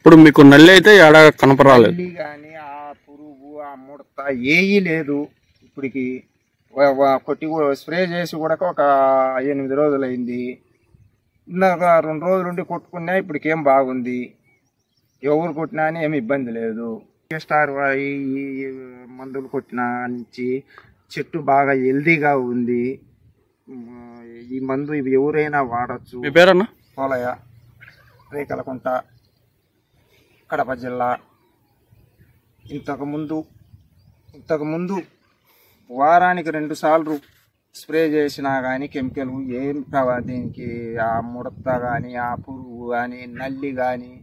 ఇప్పుడు మీకు నల్లి అయితే ఏడా కనపరాలేదు. నల్లి కానీ ఆ పురుగు ఆ ముడత ఏమీ లేదు. ఇప్పటికి కొట్టి స్ప్రే చేసి కూడా ఒక 8 రోజులైంది. ఇందాక 2 రోజులుండి కొట్టుకున్నా ఇప్పటికేం బాగుంది. ఎవరు కొట్టినా అని ఏమి ఇబ్బంది లేదు. స్టార్ ఈ మందులు కొట్టిన నుంచి చెట్టు బాగా హెల్దీగా ఉంది. ఈ మందు ఇవి ఎవరైనా వాడచ్చు. మీ పేరన్నా? పోలయ్య, రేకలకుంట, కడప జిల్లా. ఇంతకుముందు వారానికి 2 సార్లు స్ప్రే చేసినా కానీ కెమికల్ ఏం దీనికి ఆ ముడత కానీ ఆ పురుగు కానీ నల్లి కానీ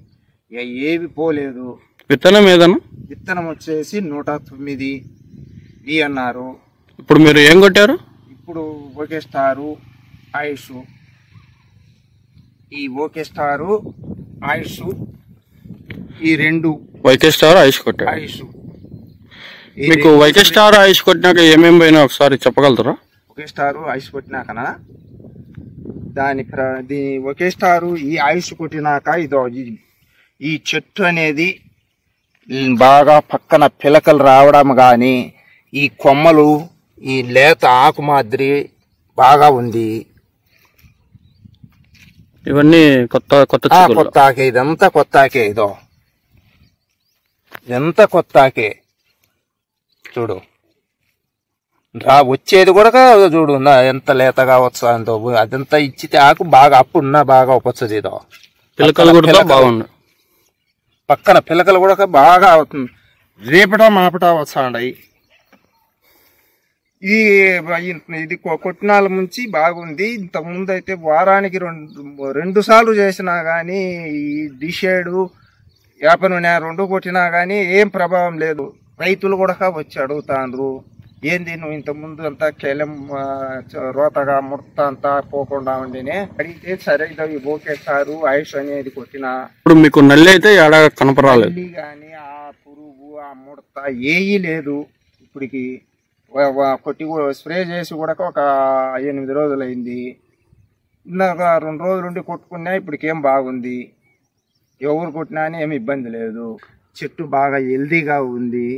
ఏవి పోలేదు. విత్తనం ఏదన్నా? విత్తనం వచ్చేసి 109 ఈ అన్నారు. ఇప్పుడు మీరు ఏం కొట్టారు? ఇప్పుడు ఓకే స్టారు ఆయుష్, ఈ ఓకే స్టారు ఆయుష్, ఈ 2 వైకే స్టార్ ఆయుష్ కొట్టారు. ఆయుష్ మీకు వైకే స్టార్ ఆయుష్ కొట్టినాక ఏమేమి పోయినా ఒకసారి చెప్పగలుగుతారా? ఒకే స్టారు ఆయుష్ కొట్టినాకనా దీని ఒకే స్టారు ఈ ఆయుష్ కొట్టినాక ఈ చెట్టు అనేది బాగా పక్కన పిలకలు రావడం కానీ ఈ కొమ్మలు ఈ లేత ఆకు మాదిరి బాగా ఉంది. ఇవన్నీ కొత్త ఆకే, ఇదంతా కొత్త ఆకే. ఇదంతా కొత్త ఆకే. చూడు వచ్చేది కూడా చూడు ఎంత లేతగా వస్తుందో. అదంతా ఇచ్చితే ఆకు బాగా అప్పుడున్నా బాగా వస్తుంది. పిలకలు కూడా బాగున్నాయి. పక్కన పిలకలు కూడా బాగా అవుతుంది. రేపటా మాపటా వస్తాయి. ఇది కొట్టినాల నుంచి బాగుంది. ఇంతకుముందు అయితే వారానికి 2 సార్లు చేసినా కానీ ఈ డిషేడు వేప నూనె 2 కొట్టినా కానీ ఏం ప్రభావం లేదు. రైతులు కూడా వచ్చి అడుగుతాండ్రు, ఏంది నువ్వు ఇంతకుముందు అంతా కేలం రోతగా ముడత అంతా పోకుండా ఉండినే అడిగితే సరే ఇవి ఓకే సారు ఆయుష్ అనేది కొట్టిన. ఇప్పుడు మీకు నల్లి అయితే ఏడా కనపరాలేదు. నల్లి కానీ ఆ పురుగు ఆ ముడత ఏమీ లేదు. ఇప్పటికి కొట్టి స్ప్రే చేసి కూడా ఒక 8 రోజులైంది. ఇందాక 2 రోజులుండి కొట్టుకున్నా ఇప్పటికేం బాగుంది. ఎవరు కొట్టినా అని ఏమి ఇబ్బంది లేదు. చెట్టు బాగా హెల్దీగా ఉంది.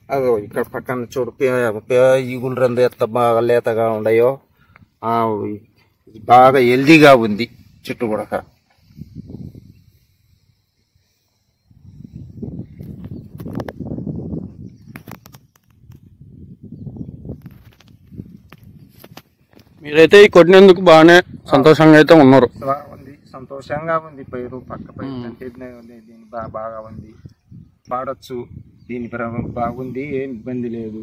అదో ఇక్కడ పక్కన చూడు ఈగులు 2 ఎంత బాగా లేతగా ఉన్నాయో బాగా హెల్దీగా ఉంది చెట్టు కూడా. మీరైతే ఈ కొట్టినందుకు బాగానే సంతోషంగా అయితే ఉన్నారు. సంతోషంగా ఉంది. పైరు పక్క పైరు దీని బాగా ఉంది, వాడచ్చు. దీని బాగుంది, ఏం ఇబ్బంది లేదు.